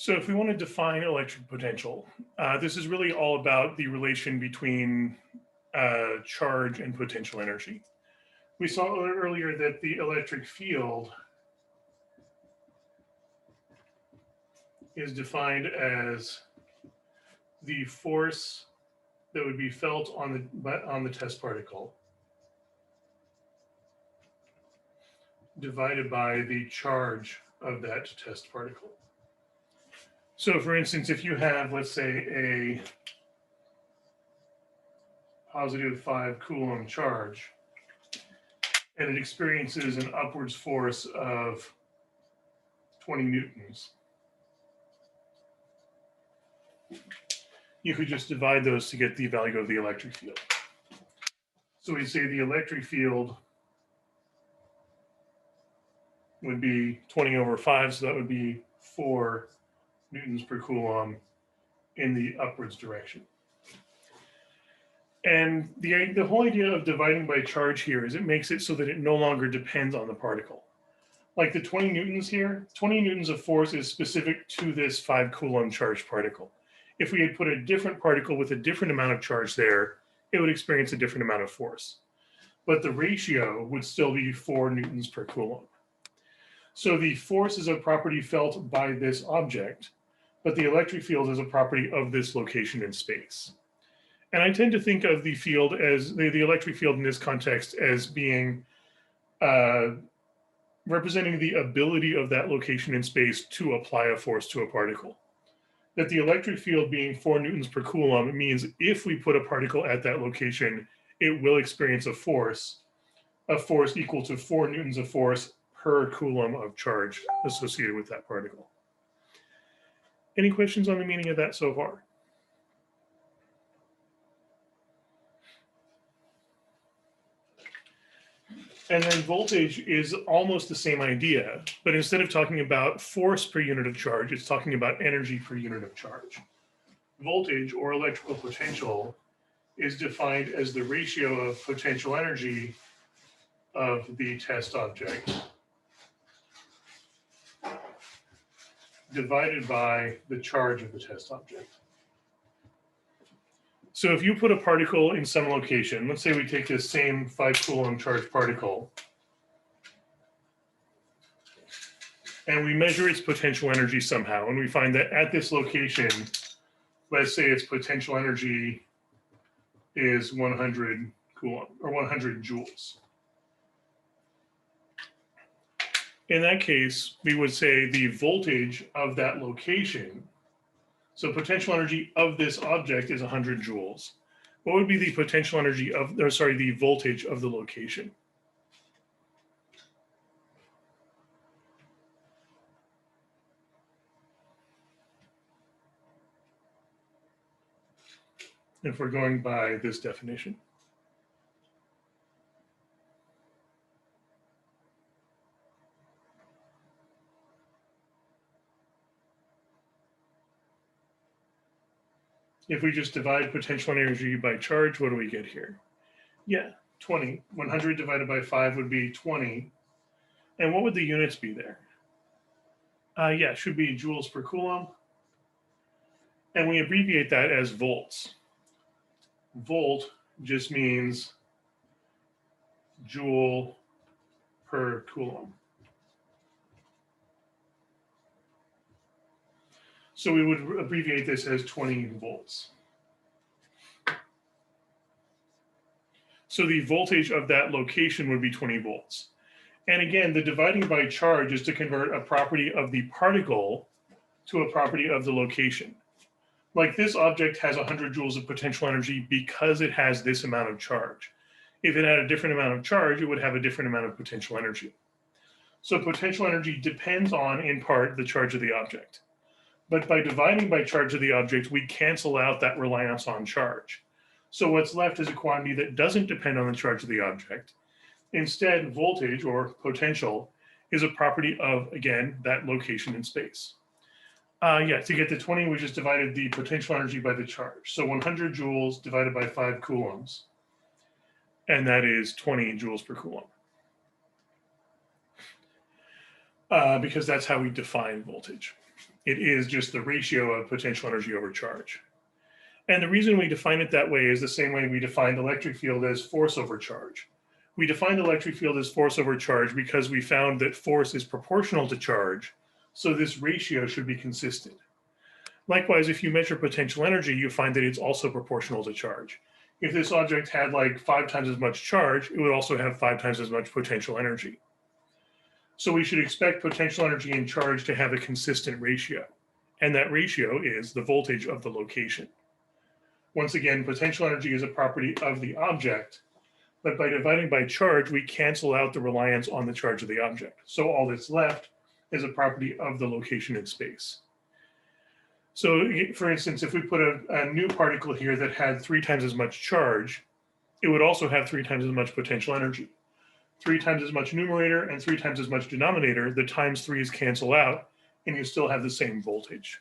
So if we want to define electric potential, this is really all about the relation between charge and potential energy. We saw earlier that the electric field is defined as the force that would be felt on the test particle divided by the charge of that test particle. So for instance, if you have, let's say, a positive 5 Coulomb charge, and it experiences an upwards force of 20 newtons, you could just divide those to get the value of the electric field. So we say the electric field would be 20 over 5, so that would be 4 newtons per Coulomb in the upwards direction. And the whole idea of dividing by charge here is it makes it so that it no longer depends on the particle. Like the 20 newtons here, 20 newtons of force is specific to this 5 Coulomb charged particle. If we had put a different particle with a different amount of charge there, it would experience a different amount of force. But the ratio would still be 4 newtons per Coulomb. So the force is a property felt by this object, but the electric field is a property of this location in space. And I tend to think of the field as, the electric field in this context as being representing the ability of that location in space to apply a force to a particle. That the electric field being 4 newtons per Coulomb means if we put a particle at that location, it will experience a force equal to 4 newtons of force per Coulomb of charge associated with that particle. Any questions on the meaning of that so far? And then voltage is almost the same idea, but instead of talking about force per unit of charge, it's talking about energy per unit of charge. Voltage, or electrical potential, is defined as the ratio of potential energy of the test object divided by the charge of the test object. So if you put a particle in some location, let's say we take this same 5 Coulomb charged particle, and we measure its potential energy somehow, and we find that at this location, let's say its potential energy is 100 Coulomb, or 100 joules. In that case, we would say the voltage of that location, so potential energy of this object is 100 joules. What would be the potential energy of, or sorry, the voltage of the location? If we're going by this definition. If we just divide potential energy by charge, what do we get here? Yeah, 20. 100 divided by 5 would be 20. And what would the units be there? Yeah, it should be joules per Coulomb. And we abbreviate that as volts. Volt just means joule per Coulomb. So we would abbreviate this as 20 volts. So the voltage of that location would be 20 volts. And again, the dividing by charge is to convert a property of the particle to a property of the location. Like this object has 100 joules of potential energy because it has this amount of charge. If it had a different amount of charge, it would have a different amount of potential energy. So potential energy depends on, in part, the charge of the object. But by dividing by charge of the object, we cancel out that reliance on charge. So what's left is a quantity that doesn't depend on the charge of the object. Instead, voltage, or potential, is a property of, again, that location in space. Yeah, to get to 20, we just divided the potential energy by the charge. So 100 joules divided by 5 coulombs. And that is 20 joules per coulomb. Because that's how we define voltage. It is just the ratio of potential energy over charge. And the reason we define it that way is the same way we defined electric field as force over charge. We defined electric field as force over charge because we found that force is proportional to charge, so this ratio should be consistent. Likewise, if you measure potential energy, you find that it's also proportional to charge. If this object had like 5 times as much charge, it would also have 5 times as much potential energy. So we should expect potential energy and charge to have a consistent ratio. And that ratio is the voltage of the location. Once again, potential energy is a property of the object, but by dividing by charge, we cancel out the reliance on the charge of the object. So all that's left is a property of the location in space. So for instance, if we put a new particle here that had 3 times as much charge, it would also have 3 times as much potential energy. 3 times as much numerator and 3 times as much denominator, the times 3's cancel out, and you still have the same voltage.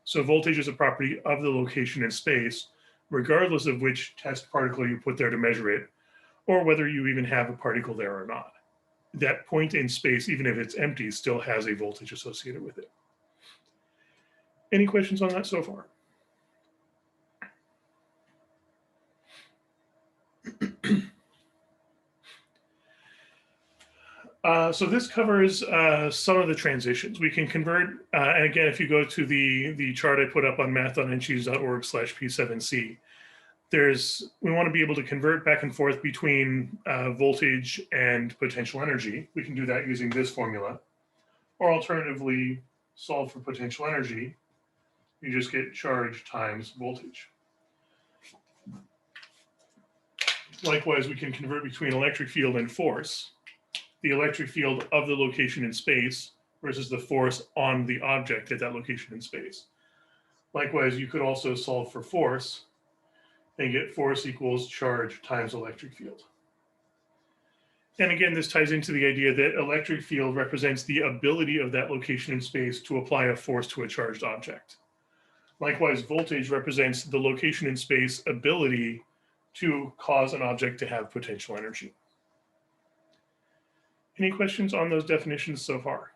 So voltage is a property of the location in space, regardless of which test particle you put there to measure it, or whether you even have a particle there or not. That point in space, even if it's empty, still has a voltage associated with it. Any questions on that so far? So this covers some of the transitions. We can convert, and again, if you go to the chart I put up on math.ncheese.org/P7C, we want to be able to convert back and forth between voltage and potential energy. We can do that using this formula, or alternatively, solve for potential energy. You just get charge times voltage. Likewise, we can convert between electric field and force. The electric field of the location in space versus the force on the object at that location in space. Likewise, you could also solve for force and get force equals charge times electric field. And again, this ties into the idea that electric field represents the ability of that location in space to apply a force to a charged object. Likewise, voltage represents the location in space ability to cause an object to have potential energy. Any questions on those definitions so far?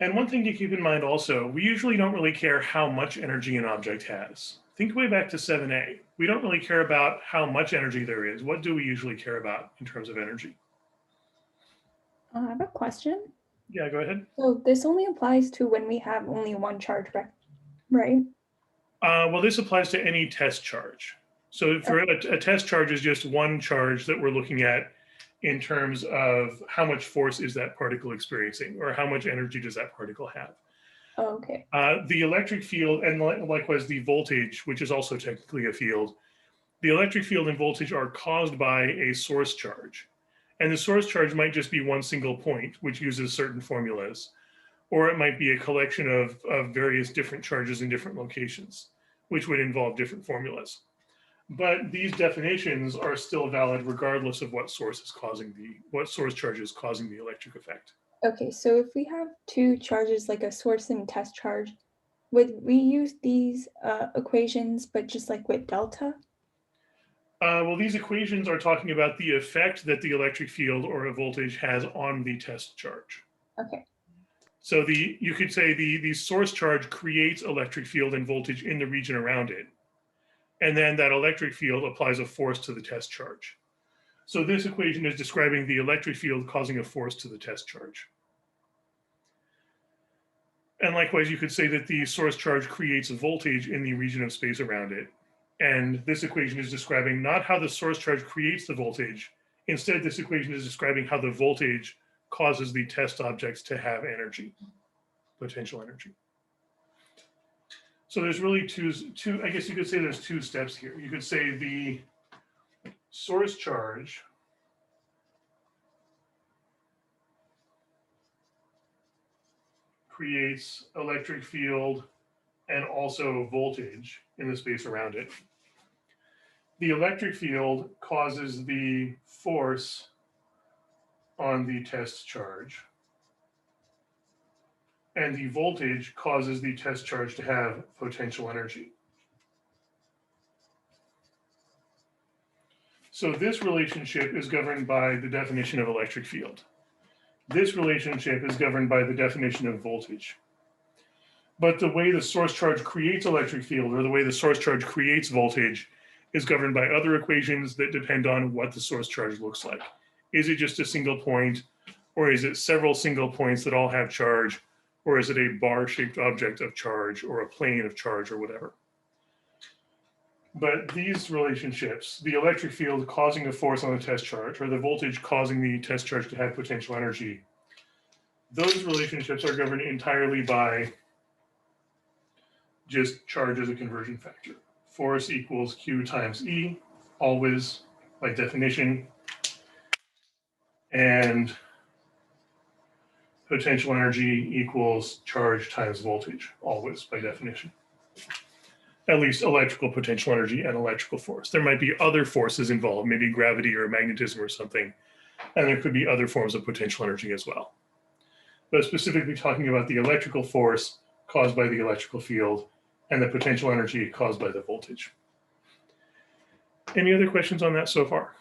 And one thing to keep in mind also, we usually don't really care how much energy an object has. Think way back to 7a. We don't really care about how much energy there is. What do we usually care about in terms of energy? I have a question. Yeah, go ahead. So this only applies to when we have only one charge, right? Well, this applies to any test charge. So for a test charge is just one charge that we're looking at in terms of how much force is that particle experiencing, or how much energy does that particle have. Oh, okay. The electric field, and likewise the voltage, which is also technically a field, the electric field and voltage are caused by a source charge. And the source charge might just be one single point, which uses certain formulas, or it might be a collection of various different charges in different locations, which would involve different formulas. But these definitions are still valid regardless of what source charge is causing the electric effect. Okay, so if we have two charges, like a source and test charge, would we use these equations, but just like with delta? Well, these equations are talking about the effect that the electric field or a voltage has on the test charge. Okay. So you could say the source charge creates electric field and voltage in the region around it. And then that electric field applies a force to the test charge. So this equation is describing the electric field causing a force to the test charge. And likewise, you could say that the source charge creates a voltage in the region of space around it. And this equation is describing not how the source charge creates the voltage. Instead, this equation is describing how the voltage causes the test objects to have energy, potential energy. So there's really two, I guess you could say there's two steps here. You could say the source charge creates electric field and also voltage in the space around it. The electric field causes the force on the test charge, and the voltage causes the test charge to have potential energy. So this relationship is governed by the definition of electric field. This relationship is governed by the definition of voltage. But the way the source charge creates electric field, or the way the source charge creates voltage, is governed by other equations that depend on what the source charge looks like. Is it just a single point, or is it several single points that all have charge, or is it a bar-shaped object of charge, or a plane of charge, or whatever? But these relationships, the electric field causing a force on the test charge, or the voltage causing the test charge to have potential energy, those relationships are governed entirely by just charge as a conversion factor. Force equals Q times E, always by definition. And potential energy equals charge times voltage, always by definition. At least electrical potential energy and electrical force. There might be other forces involved, maybe gravity or magnetism or something, and there could be other forms of potential energy as well. But specifically talking about the electrical force caused by the electrical field and the potential energy caused by the voltage. Any other questions on that so far?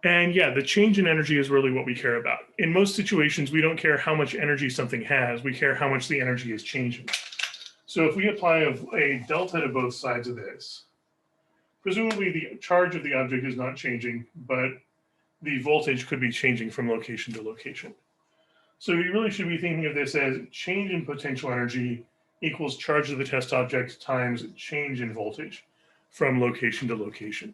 And yeah, the change in energy is really what we care about. In most situations, we don't care how much energy something has, we care how much the energy is changing. So if we apply a delta to both sides of this, presumably the charge of the object is not changing, but the voltage could be changing from location to location. So we really should be thinking of this as change in potential energy equals charge of the test object times change in voltage from location to location.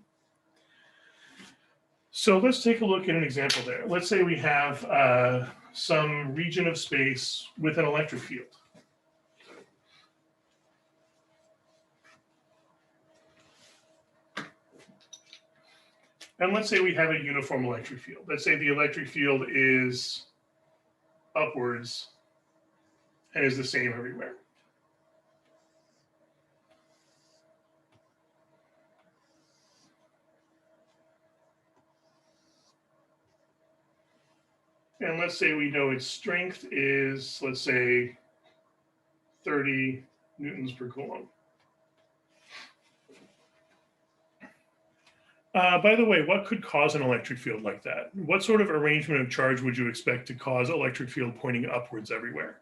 So let's take a look at an example there. Let's say we have some region of space with an electric field. And let's say we have a uniform electric field. Let's say the electric field is upwards and is the same everywhere. And let's say we know its strength is, let's say, 30 newtons per coulomb. By the way, what could cause an electric field like that? What sort of arrangement of charge would you expect to cause electric field pointing upwards everywhere?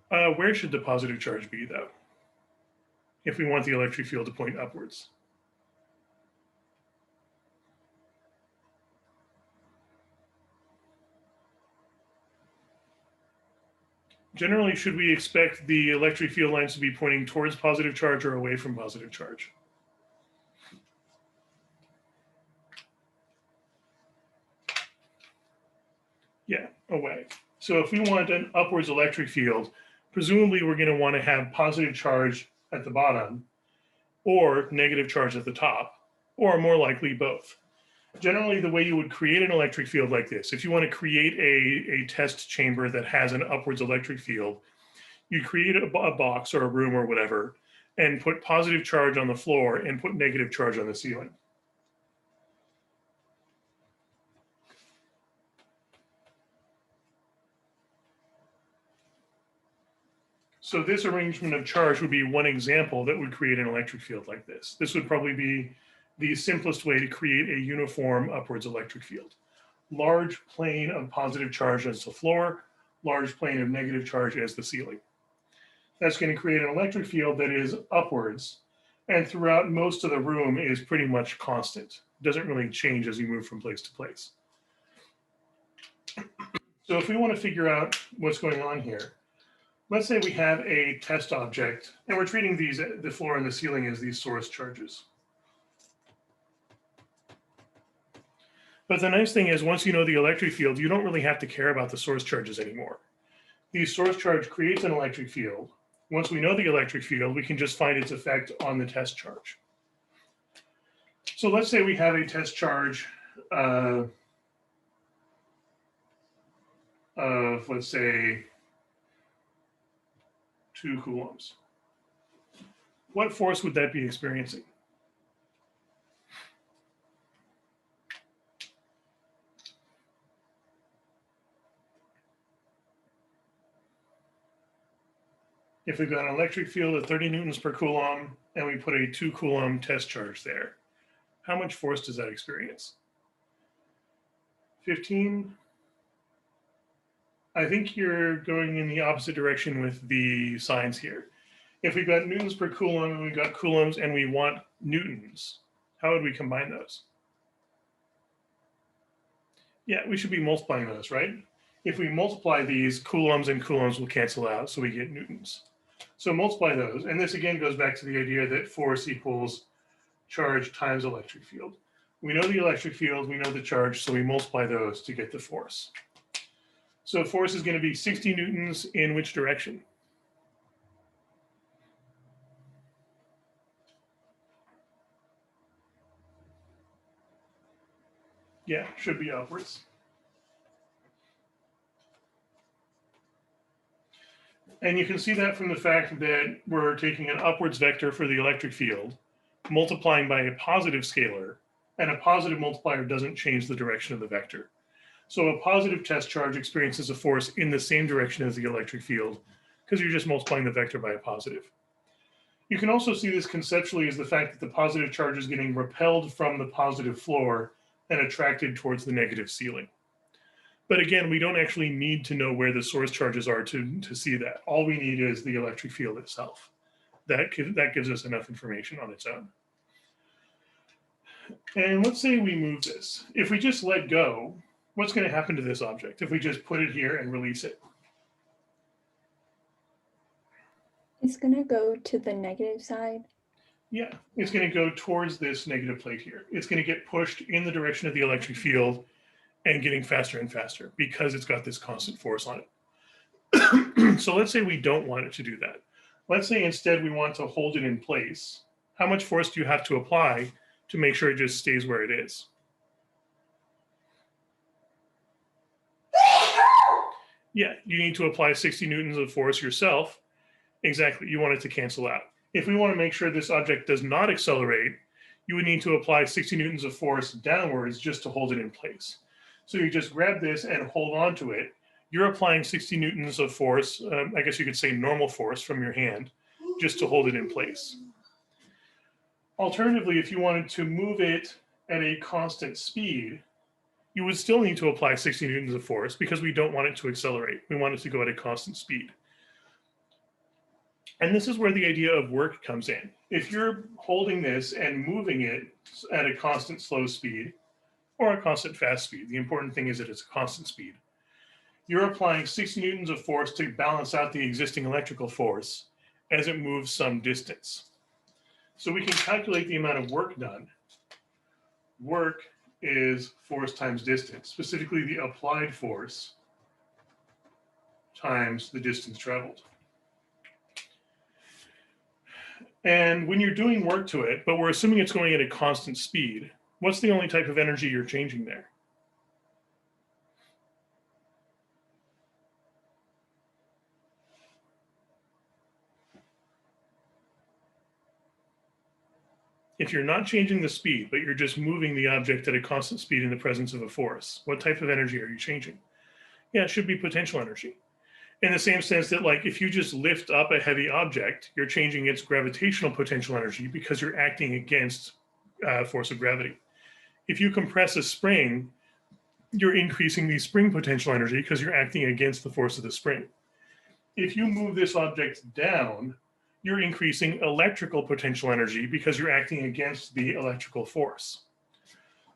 Where should the positive charge be, though, if we want the electric field to point upwards? Generally, should we expect the electric field lines to be pointing towards positive charge or away from positive charge? Yeah, away. So if we want an upwards electric field, presumably we're going to want to have positive charge at the bottom or negative charge at the top, or more likely both. Generally, the way you would create an electric field like this, if you want to create a test chamber that has an upwards electric field, you create a box or a room or whatever, and put positive charge on the floor and put negative charge on the ceiling. So this arrangement of charge would be one example that would create an electric field like this. This would probably be the simplest way to create a uniform upwards electric field. Large plane of positive charge as the floor, large plane of negative charge as the ceiling. That's going to create an electric field that is upwards, and throughout most of the room is pretty much constant. It doesn't really change as you move from place to place. So if we want to figure out what's going on here, let's say we have a test object, and we're treating the floor and the ceiling as these source charges. But the nice thing is, once you know the electric field, you don't really have to care about the source charges anymore. The source charge creates an electric field. Once we know the electric field, we can just find its effect on the test charge. So let's say we have a test charge of, let's say, 2 coulombs. What force would that be experiencing? If we've got an electric field of 30 newtons per coulomb and we put a 2 coulomb test charge there, how much force does that experience? 15? I think you're going in the opposite direction with the signs here. If we've got newtons per coulomb and we've got coulombs and we want newtons, how would we combine those? Yeah, we should be multiplying those, right? If we multiply these, coulombs and coulombs will cancel out, so we get newtons. So multiply those, and this again goes back to the idea that force equals charge times electric field. We know the electric field, we know the charge, so we multiply those to get the force. So force is going to be 60 newtons in which direction? Yeah, should be upwards. And you can see that from the fact that we're taking an upwards vector for the electric field, multiplying by a positive scalar, and a positive multiplier doesn't change the direction of the vector. So a positive test charge experiences a force in the same direction as the electric field because you're just multiplying the vector by a positive. You can also see this conceptually as the fact that the positive charge is getting repelled from the positive floor and attracted towards the negative ceiling. But again, we don't actually need to know where the source charges are to see that. All we need is the electric field itself. That gives us enough information on its own. And let's say we move this. If we just let go, what's going to happen to this object if we just put it here and release it? It's going to go to the negative side. Yeah, it's going to go towards this negative plate here. It's going to get pushed in the direction of the electric field and getting faster and faster because it's got this constant force on it. So let's say we don't want it to do that. Let's say instead we want to hold it in place. How much force do you have to apply to make sure it just stays where it is? Yeah, you need to apply 60 newtons of force yourself. Exactly, you want it to cancel out. If we want to make sure this object does not accelerate, you would need to apply 60 newtons of force downwards just to hold it in place. So you just grab this and hold on to it. You're applying 60 newtons of force, I guess you could say normal force from your hand, just to hold it in place. Alternatively, if you wanted to move it at a constant speed, you would still need to apply 60 newtons of force because we don't want it to accelerate. We want it to go at a constant speed. And this is where the idea of work comes in. If you're holding this and moving it at a constant slow speed or a constant fast speed, the important thing is that it's a constant speed. You're applying 60 newtons of force to balance out the existing electrical force as it moves some distance. So we can calculate the amount of work done. Work is force times distance, specifically the applied force times the distance traveled. And when you're doing work to it, but we're assuming it's going at a constant speed, what's the only type of energy you're changing there? If you're not changing the speed, but you're just moving the object at a constant speed in the presence of a force, what type of energy are you changing? Yeah, it should be potential energy. In the same sense that, like, if you just lift up a heavy object, you're changing its gravitational potential energy because you're acting against force of gravity. If you compress a spring, you're increasing the spring potential energy because you're acting against the force of the spring. If you move this object down, you're increasing electrical potential energy because you're acting against the electrical force.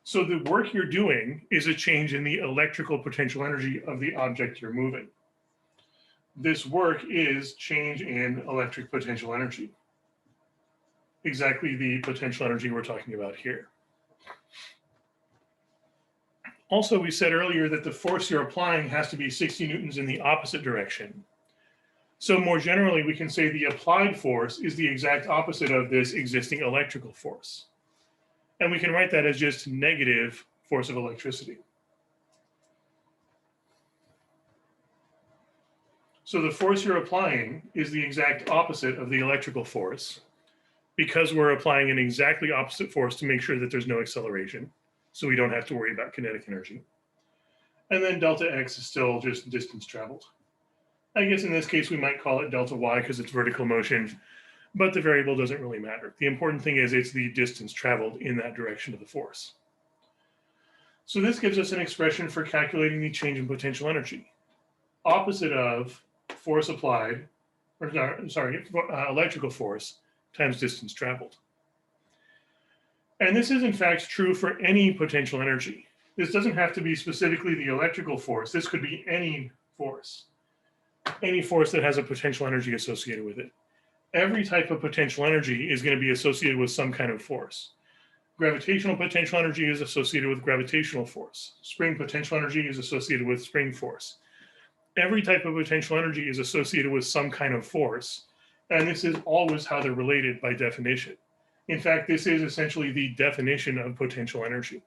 So the work you're doing is a change in the electrical potential energy of the object you're moving. This work is change in electric potential energy. Exactly the potential energy we're talking about here. Also, we said earlier that the force you're applying has to be 60 newtons in the opposite direction. So more generally, we can say the applied force is the exact opposite of this existing electrical force. And we can write that as just negative force of electricity. So the force you're applying is the exact opposite of the electrical force because we're applying an exactly opposite force to make sure that there's no acceleration. So we don't have to worry about kinetic energy. And then delta x is still just distance traveled. I guess in this case, we might call it delta y because it's vertical motion, but the variable doesn't really matter. The important thing is it's the distance traveled in that direction of the force. So this gives us an expression for calculating the change in potential energy. Opposite of force applied, or sorry, electrical force times distance traveled. And this is in fact true for any potential energy. This doesn't have to be specifically the electrical force. This could be any force that has a potential energy associated with it. Every type of potential energy is going to be associated with some kind of force. Gravitational potential energy is associated with gravitational force. Spring potential energy is associated with spring force. Every type of potential energy is associated with some kind of force, and this is always how they're related by definition. In fact, this is essentially the definition of potential energy.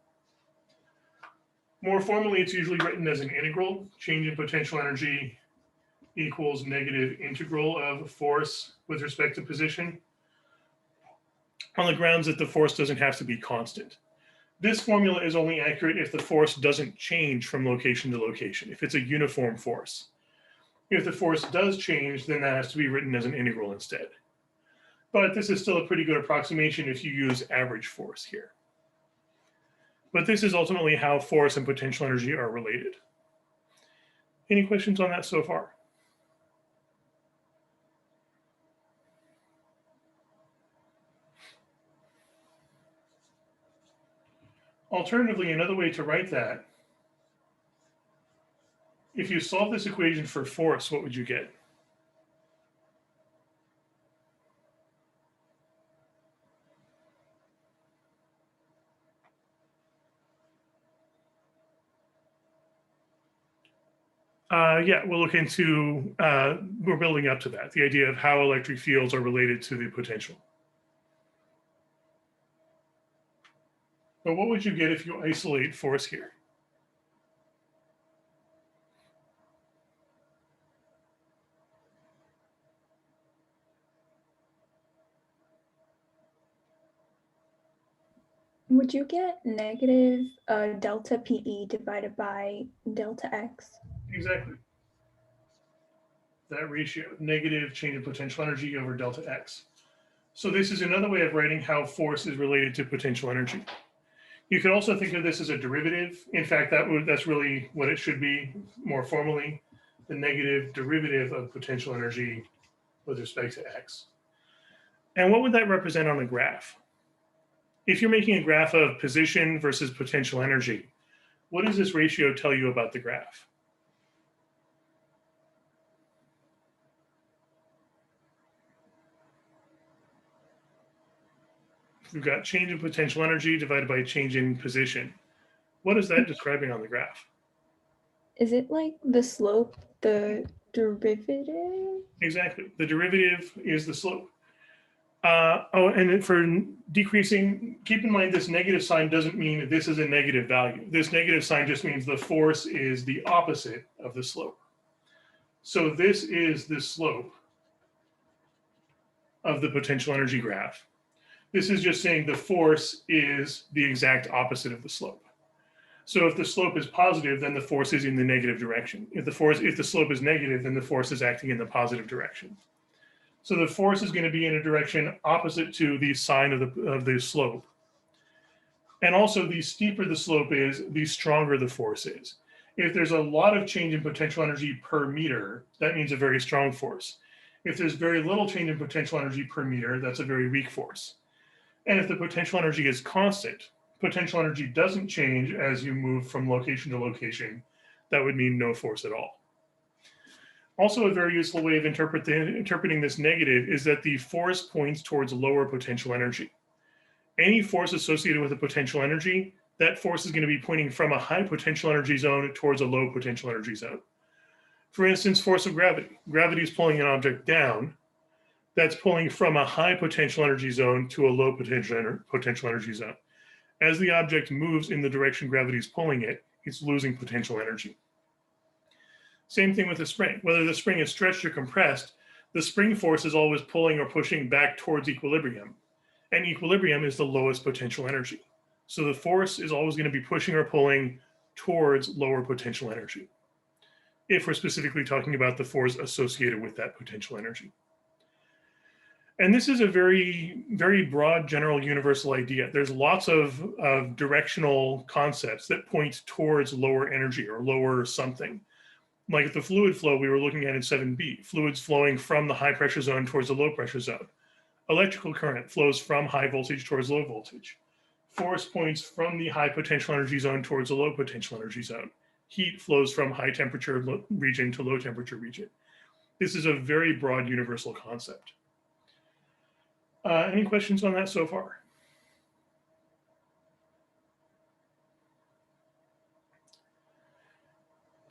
More formally, it's usually written as an integral. Change in potential energy equals negative integral of force with respect to position, on the grounds that the force doesn't have to be constant. This formula is only accurate if the force doesn't change from location to location, if it's a uniform force. If the force does change, then that has to be written as an integral instead. But this is still a pretty good approximation if you use average force here. But this is ultimately how force and potential energy are related. Any questions on that so far? Alternatively, another way to write that, if you solve this equation for force, what would you get? Yeah, we'll look into, we're building up to that, the idea of how electric fields are related to the potential. But what would you get if you isolate force here? Would you get negative delta PE divided by delta X? Exactly. That ratio, negative change in potential energy over delta X. So this is another way of writing how force is related to potential energy. You could also think of this as a derivative. In fact, that's really what it should be more formally, the negative derivative of potential energy with respect to X. And what would that represent on a graph? If you're making a graph of position versus potential energy, what does this ratio tell you about the graph? We've got change in potential energy divided by change in position. What is that describing on the graph? Is it like the slope, the derivative? Exactly. The derivative is the slope. And for decreasing, keep in mind this negative sign doesn't mean this is a negative value. This negative sign just means the force is the opposite of the slope. So this is the slope of the potential energy graph. This is just saying the force is the exact opposite of the slope. So if the slope is positive, then the force is in the negative direction. If the slope is negative, then the force is acting in the positive direction. So the force is going to be in a direction opposite to the sign of the slope. And also, the steeper the slope is, the stronger the force is. If there's a lot of change in potential energy per meter, that means a very strong force. If there's very little change in potential energy per meter, that's a very weak force. And if the potential energy is constant, potential energy doesn't change as you move from location to location, that would mean no force at all. Also, a very useful way of interpreting this negative is that the force points towards lower potential energy. Any force associated with a potential energy, that force is going to be pointing from a high potential energy zone towards a low potential energy zone. For instance, force of gravity. Gravity is pulling an object down. That's pulling from a high potential energy zone to a low potential energy zone. As the object moves in the direction gravity is pulling it, it's losing potential energy. Same thing with the spring. Whether the spring is stretched or compressed, the spring force is always pulling or pushing back towards equilibrium. And equilibrium is the lowest potential energy. So the force is always going to be pushing or pulling towards lower potential energy. if we're specifically talking about the force associated with that potential energy. And this is a very, very broad, general, universal idea. There's lots of directional concepts that point towards lower energy or lower something. Like the fluid flow we were looking at in 7b, fluids flowing from the high pressure zone towards the low pressure zone. Electrical current flows from high voltage towards low voltage. Force points from the high potential energy zone towards the low potential energy zone. Heat flows from high temperature region to low temperature region. This is a very broad universal concept. Any questions on that so far?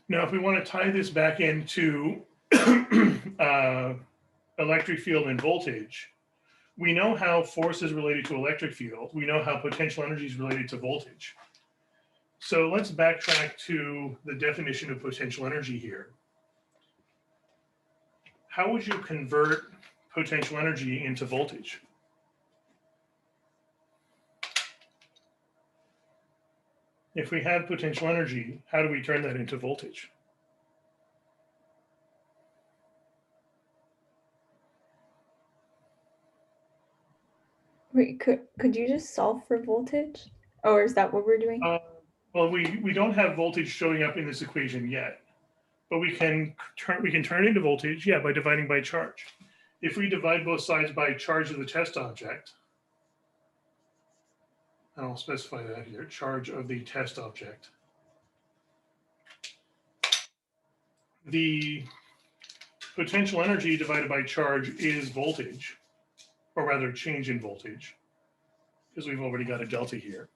Now, if we want to tie this back into electric field and voltage, we know how force is related to electric field. We know how potential energy is related to voltage. So let's backtrack to the definition of potential energy here. How would you convert potential energy into voltage? If we have potential energy, how do we turn that into voltage? Wait, could you just solve for voltage? Or is that what we're doing? Well, we don't have voltage showing up in this equation yet, but we can turn it into voltage, yeah, by dividing by charge. If we divide both sides by charge of the test object, and I'll specify that here, charge of the test object, the potential energy divided by charge is voltage, or rather change in voltage, because we've already got a delta here.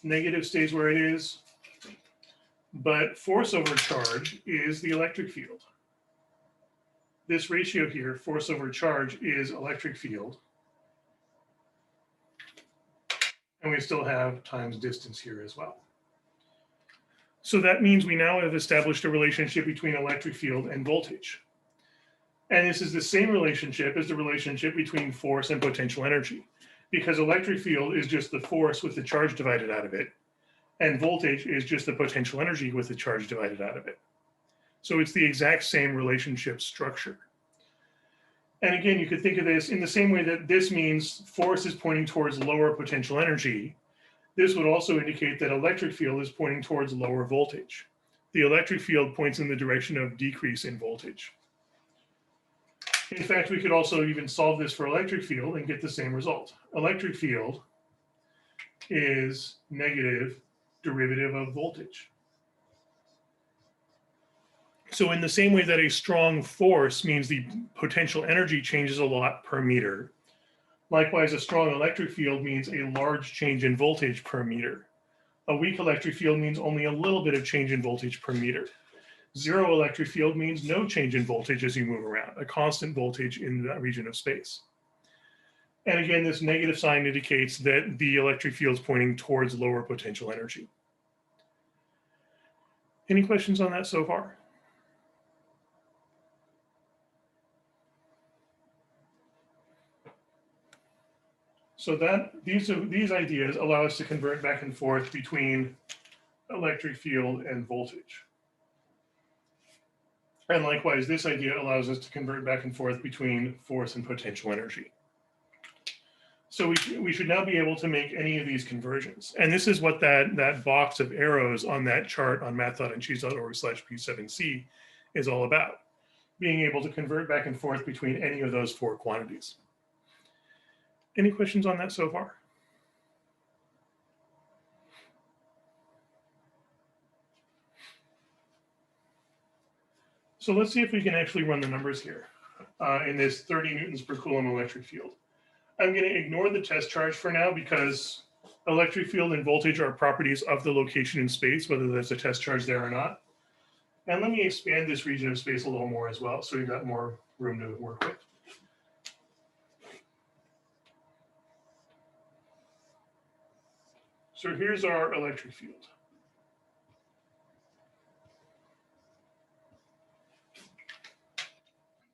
Negative stays where it is, but force over charge is the electric field. This ratio here, force over charge, is electric field. And we still have times distance here as well. So that means we now have established a relationship between electric field and voltage. And this is the same relationship as the relationship between force and potential energy, because electric field is just the force with the charge divided out of it, and voltage is just the potential energy with the charge divided out of it. So it's the exact same relationship structure. And again, you could think of this in the same way that this means force is pointing towards lower potential energy. This would also indicate that electric field is pointing towards lower voltage. The electric field points in the direction of decrease in voltage. In fact, we could also even solve this for electric field and get the same result. Electric field is negative derivative of voltage. So in the same way that a strong force means the potential energy changes a lot per meter, likewise, a strong electric field means a large change in voltage per meter. A weak electric field means only a little bit of change in voltage per meter. Zero electric field means no change in voltage as you move around, a constant voltage in that region of space. And again, this negative sign indicates that the electric field is pointing towards lower potential energy. Any questions on that so far? So these ideas allow us to convert back and forth between electric field and voltage. And likewise, this idea allows us to convert back and forth between force and potential energy. So we should now be able to make any of these conversions. And this is what that box of arrows on that chart on math.ncheese.org/P7C is all about, being able to convert back and forth between any of those four quantities. Any questions on that so far? So let's see if we can actually run the numbers here in this 30 newtons per coulomb electric field. I'm going to ignore the test charge for now because electric field and voltage are properties of the location in space, whether there's a test charge there or not. And let me expand this region of space a little more as well, so we've got more room to work with. So here's our electric field.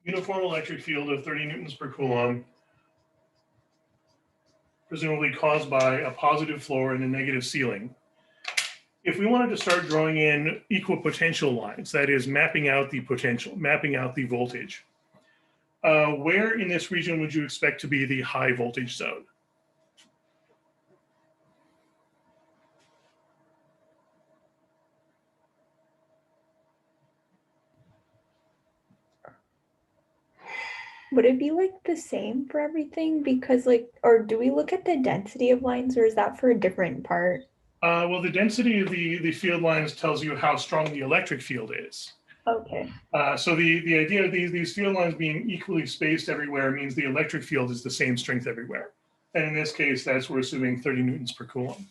Uniform electric field of 30 newtons per coulomb, presumably caused by a positive floor and a negative ceiling. If we wanted to start drawing in equipotential lines, that is mapping out the potential, mapping out the voltage, where in this region would you expect to be the high voltage zone? Would it be like the same for everything? Because like, or do we look at the density of lines, or is that for a different part? Well, the density of the field lines tells you how strong the electric field is. Okay. So the idea of these field lines being equally spaced everywhere means the electric field is the same strength everywhere. And in this case, that's we're assuming 30 newtons per coulomb.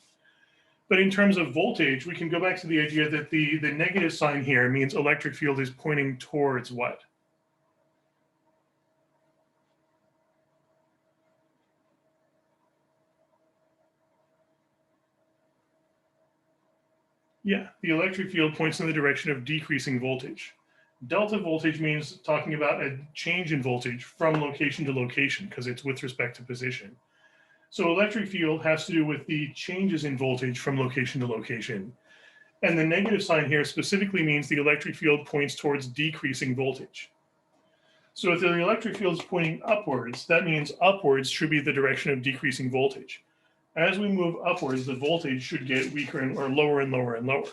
But in terms of voltage, we can go back to the idea that the negative sign here means electric field is pointing towards what? Yeah, the electric field points in the direction of decreasing voltage. Delta voltage means talking about a change in voltage from location to location because it's with respect to position. So electric field has to do with the changes in voltage from location to location. And the negative sign here specifically means the electric field points towards decreasing voltage. So if the electric field is pointing upwards, that means upwards should be the direction of decreasing voltage. As we move upwards, the voltage should get weaker or lower and lower and lower.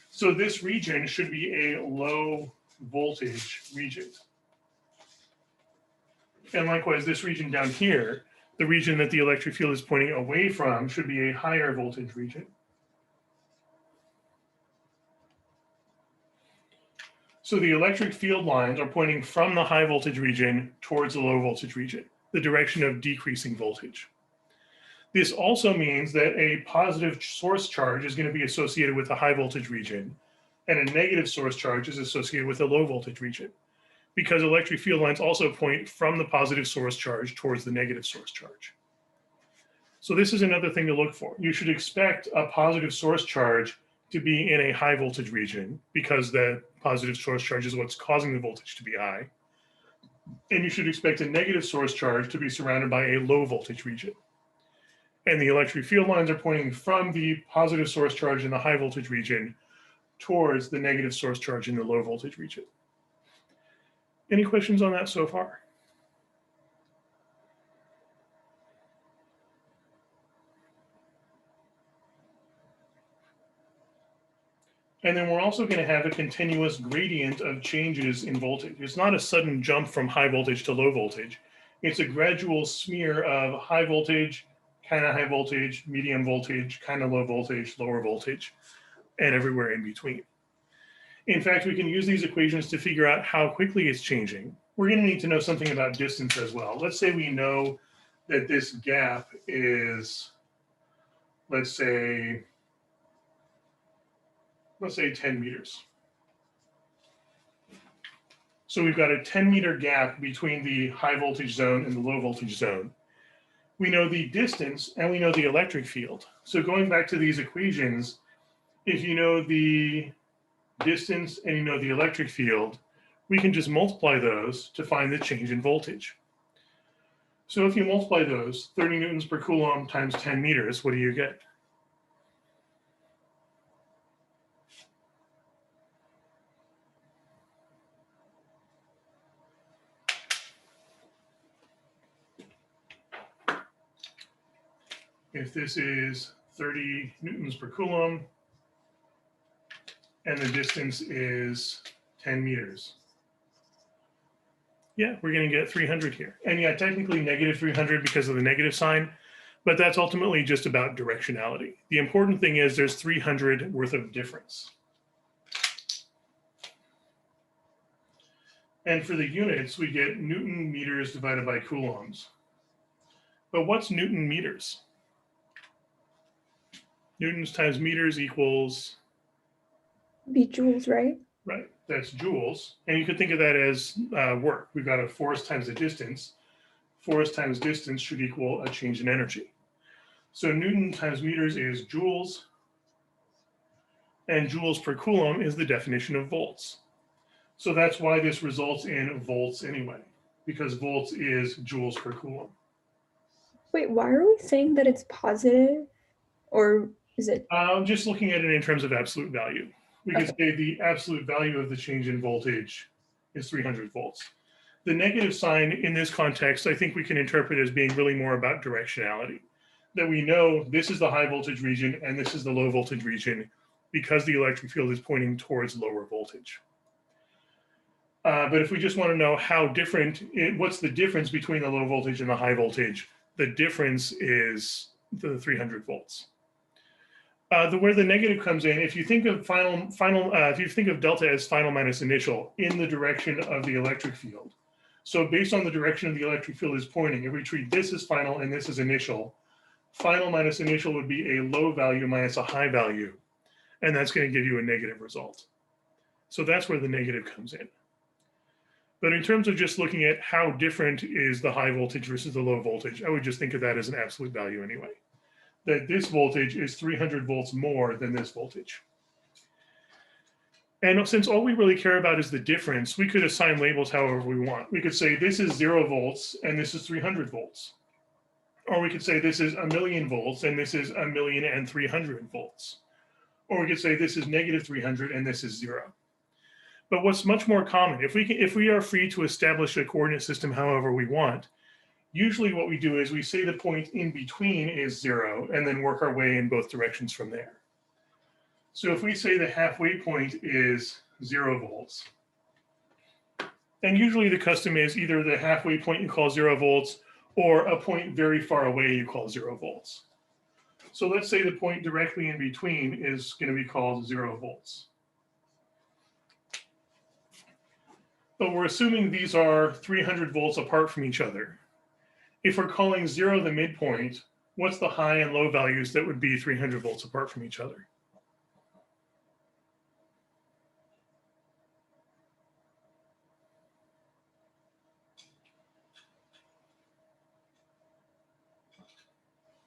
So this region should be a low voltage region. And likewise, this region down here, the region that the electric field is pointing away from, should be a higher voltage region. So the electric field lines are pointing from the high voltage region towards the low voltage region, the direction of decreasing voltage. This also means that a positive source charge is going to be associated with the high voltage region, and a negative source charge is associated with the low voltage region, because electric field lines also point from the positive source charge towards the negative source charge. So this is another thing to look for. You should expect a positive source charge to be in a high voltage region because the positive source charge is what's causing the voltage to be high. And you should expect a negative source charge to be surrounded by a low voltage region. And the electric field lines are pointing from the positive source charge in the high voltage region towards the negative source charge in the low voltage region. Any questions on that so far? And then we're also going to have a continuous gradient of changes in voltage. It's not a sudden jump from high voltage to low voltage. It's a gradual smear of high voltage, kind of high voltage, medium voltage, kind of low voltage, lower voltage, and everywhere in between. In fact, we can use these equations to figure out how quickly it's changing. We're going to need to know something about distance as well. Let's say we know that this gap is, let's say 10 meters. So we've got a 10-meter gap between the high voltage zone and the low voltage zone. We know the distance and we know the electric field. So going back to these equations, if you know the distance and you know the electric field, we can just multiply those to find the change in voltage. So if you multiply those, 30 newtons per coulomb times 10 meters, what do you get? If this is 30 newtons per coulomb and the distance is 10 meters. Yeah, we're going to get 300 here. And yeah, technically negative 300 because of the negative sign, but that's ultimately just about directionality. The important thing is there's 300 worth of difference. And for the units, we get Newton meters divided by coulombs. But what's Newton meters? Newtons times meters equals? Be joules, right? Right, that's joules. And you could think of that as work. We've got a force times the distance. Force times distance should equal a change in energy. So Newton times meters is joules, and joules per coulomb is the definition of volts. So that's why this results in volts anyway, because volts is joules per coulomb. Wait, why are we saying that it's positive? Or Is it? Just looking at it in terms of absolute value. We could say the absolute value of the change in voltage is 300 volts. The negative sign in this context, I think we can interpret as being really more about directionality. That we know this is the high voltage region and this is the low voltage region because the electric field is pointing towards lower voltage. But if we just want to know how different, what's the difference between the low voltage and the high voltage, the difference is the 300 volts. Where the negative comes in, if you think of if you think of delta as final minus initial in the direction of the electric field. So based on the direction of the electric field is pointing, if we treat this as final and this as initial, final minus initial would be a low value minus a high value, and that's going to give you a negative result. So that's where the negative comes in. But in terms of just looking at how different is the high voltage versus the low voltage, I would just think of that as an absolute value anyway. That this voltage is 300 volts more than this voltage. And since all we really care about is the difference, we could assign labels however we want. We could say this is 0 volts and this is 300 volts. Or we could say this is 1,000,000 volts and this is 1,300,000 volts. Or we could say this is negative 300 and this is 0. But what's much more common, if we are free to establish a coordinate system however we want, usually what we do is we say the point in between is 0 and then work our way in both directions from there. So if we say the halfway point is 0 volts, then usually the custom is either the halfway point you call 0 volts or a point very far away you call 0 volts. So let's say the point directly in between is going to be called 0 volts. But we're assuming these are 300 volts apart from each other. If we're calling 0 the midpoint, what's the high and low values that would be 300 volts apart from each other?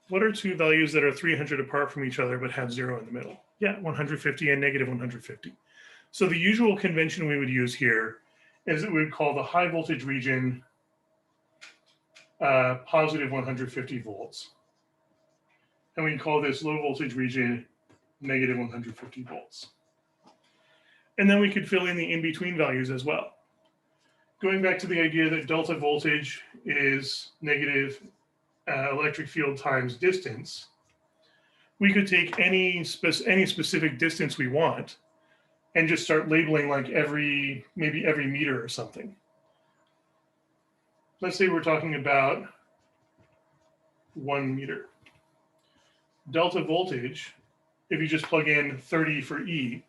What are two values that are 300 apart from each other but have 0 in the middle? Yeah, 150 and negative 150. So the usual convention we would use here is that we would call the high voltage region positive 150 volts. And we call this low voltage region negative 150 volts. And then we could fill in the in-between values as well. Going back to the idea that delta voltage is negative electric field times distance, we could take any specific distance we want and just start labeling like maybe every meter or something. Let's say we're talking about 1 meter. Delta voltage, if you just plug in 30 for E,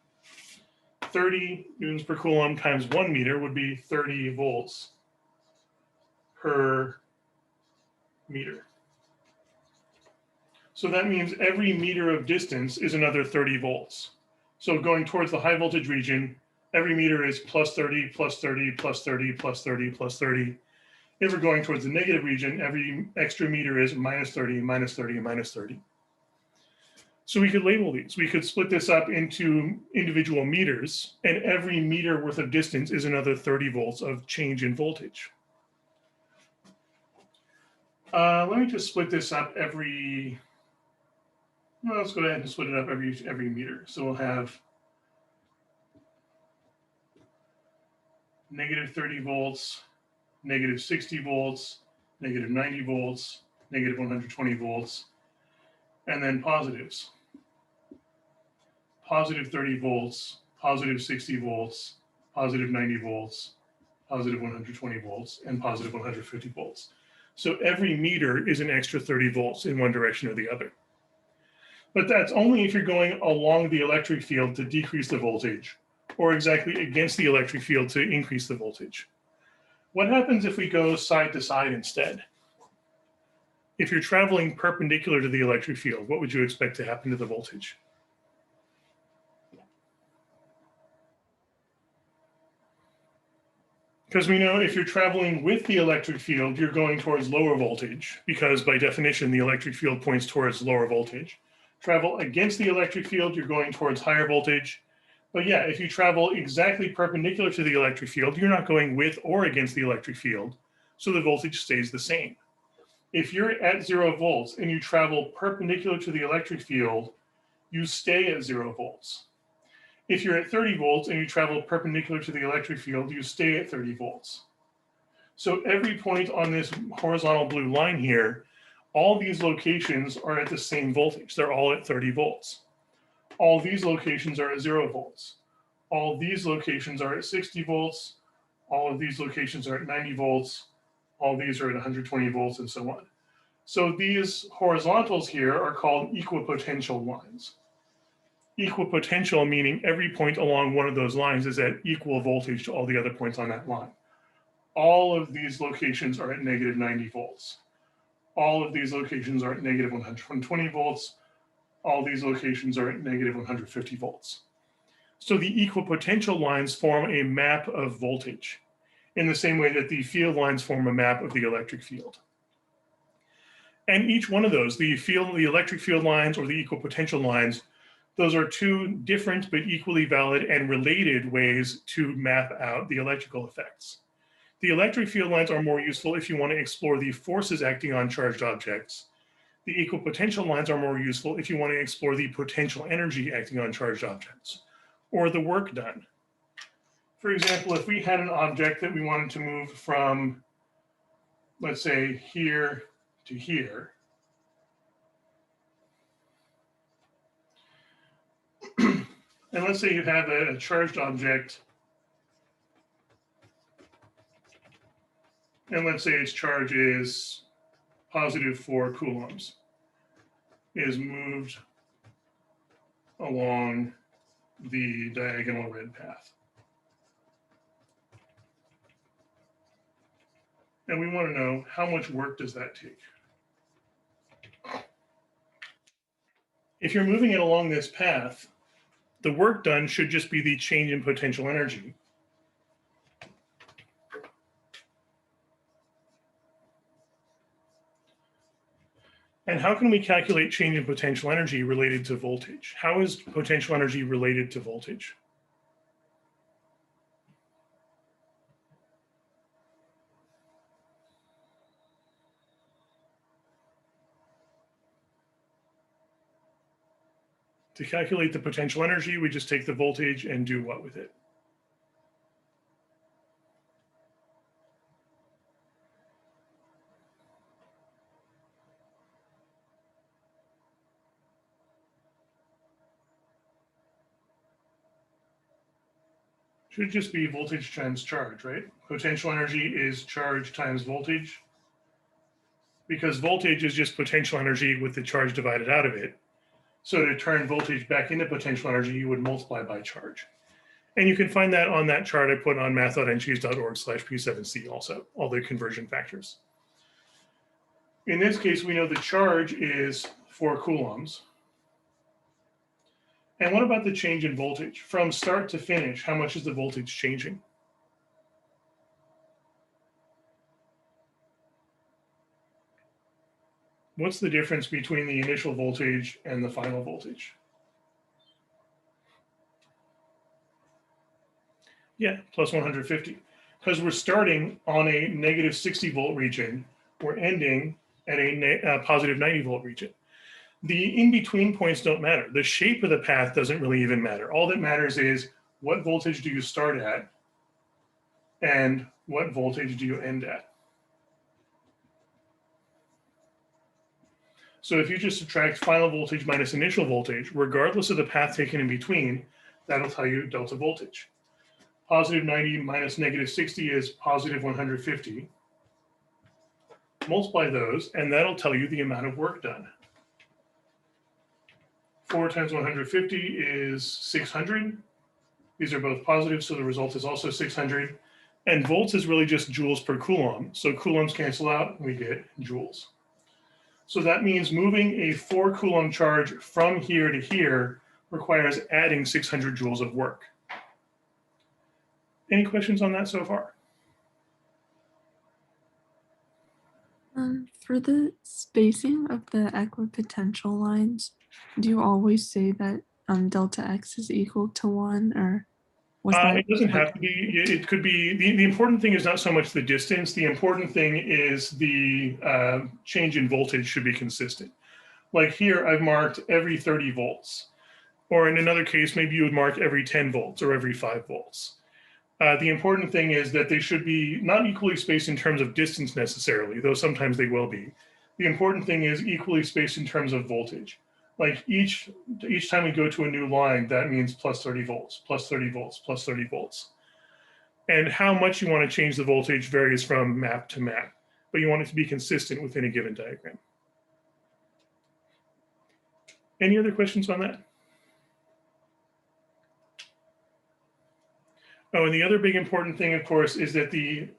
30 newtons per coulomb times 1 meter would be 30 volts per meter. So that means every meter of distance is another 30 volts. So going towards the high voltage region, every meter is plus 30, plus 30, plus 30, plus 30, plus 30. If we're going towards the negative region, every extra meter is minus 30, minus 30, minus 30. So we could label these. We could split this up into individual meters, and every meter worth of distance is another 30 volts of change in voltage. Let me just split this up let's go ahead and split it up every meter. So we'll have negative 30 volts, negative 60 volts, negative 90 volts, negative 120 volts, and then positives. Positive 30 volts, positive 60 volts, positive 90 volts, positive 120 volts, and positive 150 volts. So every meter is an extra 30 volts in one direction or the other. But that's only if you're going along the electric field to decrease the voltage, or exactly against the electric field to increase the voltage. What happens if we go side to side instead? If you're traveling perpendicular to the electric field, what would you expect to happen to the voltage? Because we know if you're traveling with the electric field, you're going towards lower voltage, because by definition, the electric field points towards lower voltage. Travel against the electric field, you're going towards higher voltage. But yeah, if you travel exactly perpendicular to the electric field, you're not going with or against the electric field, so the voltage stays the same. If you're at 0 volts and you travel perpendicular to the electric field, you stay at 0 volts. If you're at 30 volts and you travel perpendicular to the electric field, you stay at 30 volts. So every point on this horizontal blue line here, all these locations are at the same voltage. They're all at 30 volts. All these locations are at 0 volts. All these locations are at 60 volts. All of these locations are at 90 volts. All these are at 120 volts, and so on. So these horizontals here are called equipotential lines. Equipotential meaning every point along one of those lines is at equal voltage to all the other points on that line. All of these locations are at negative 90 volts. All of these locations are at negative 120 volts. All these locations are at negative 150 volts. So the equipotential lines form a map of voltage in the same way that the field lines form a map of the electric field. And each one of those, the electric field lines or the equipotential lines, those are two different but equally valid and related ways to map out the electrical effects. The electric field lines are more useful if you want to explore the forces acting on charged objects. The equipotential lines are more useful if you want to explore the potential energy acting on charged objects, or the work done. For example, if we had an object that we wanted to move from, let's say, here to here, and let's say you have a charged object, and let's say its charge is positive 4 coulombs, is moved along the diagonal red path. And we want to know how much work does that take? If you're moving it along this path, the work done should just be the change in potential energy. And how can we calculate change in potential energy related to voltage? How is potential energy related to voltage? To calculate the potential energy, we just take the voltage and do what with it? Should just be voltage times charge, right? Potential energy is charge times voltage, because voltage is just potential energy with the charge divided out of it. So to turn voltage back into potential energy, you would multiply by charge. And you can find that on that chart I put on math.ncheese.org/P7C also, all the conversion factors. In this case, we know the charge is 4 coulombs. And what about the change in voltage? From start to finish, how much is the voltage changing? What's the difference between the initial voltage and the final voltage? Yeah, plus 150. Because we're starting on a negative 60 volt region, we're ending at a positive 90 volt region. The in-between points don't matter. The shape of the path doesn't really even matter. All that matters is what voltage do you start at and what voltage do you end at. So if you just subtract final voltage minus initial voltage, regardless of the path taken in between, that'll tell you delta voltage. Positive 90 minus negative 60 is positive 150. Multiply those, and that'll tell you the amount of work done. 4 times 150 is 600. These are both positive, so the result is also 600. And volts is really just joules per coulomb. So coulombs cancel out, and we get joules. So that means moving a 4 coulomb charge from here to here requires adding 600 joules of work. Any questions on that so far? For the spacing of the equipotential lines, do you always say that delta x is equal to 1, or was that? It doesn't have to be. It could be. The important thing is not so much the distance. The important thing is the change in voltage should be consistent. Like here, I've marked every 30 volts. Or in another case, maybe you would mark every 10 volts or every 5 volts. The important thing is that they should be not equally spaced in terms of distance necessarily, though sometimes they will be. The important thing is equally spaced in terms of voltage. Like each time we go to a new line, that means plus 30 volts, plus 30 volts, plus 30 volts. And how much you want to change the voltage varies from map to map, but you want it to be consistent within a given diagram. Any other questions on that? Oh, and the other big important thing, of course, is that the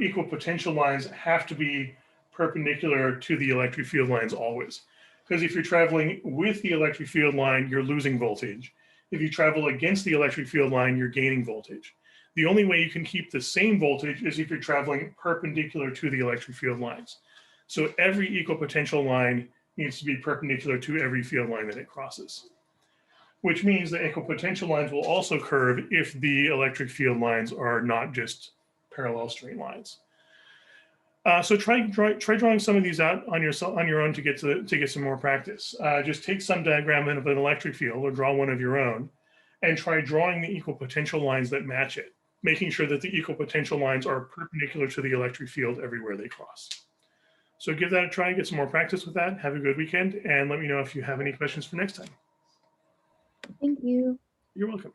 equal potential lines have to be perpendicular to the electric field lines always. Because if you're traveling with the electric field line, you're losing voltage. If you travel against the electric field line, you're gaining voltage. The only way you can keep the same voltage is if you're traveling perpendicular to the electric field lines. So every equipotential line needs to be perpendicular to every field line that it crosses, which means the equipotential lines will also curve if the electric field lines are not just parallel straight lines. So try drawing some of these out on your own to get some more practice. Just take some diagram of an electric field or draw one of your own, and try drawing the equipotential lines that match it, making sure that the equipotential lines are perpendicular to the electric field everywhere they cross. So give that a try, get some more practice with that. Have a good weekend, and let me know if you have any questions for next time. Thank you. You're welcome.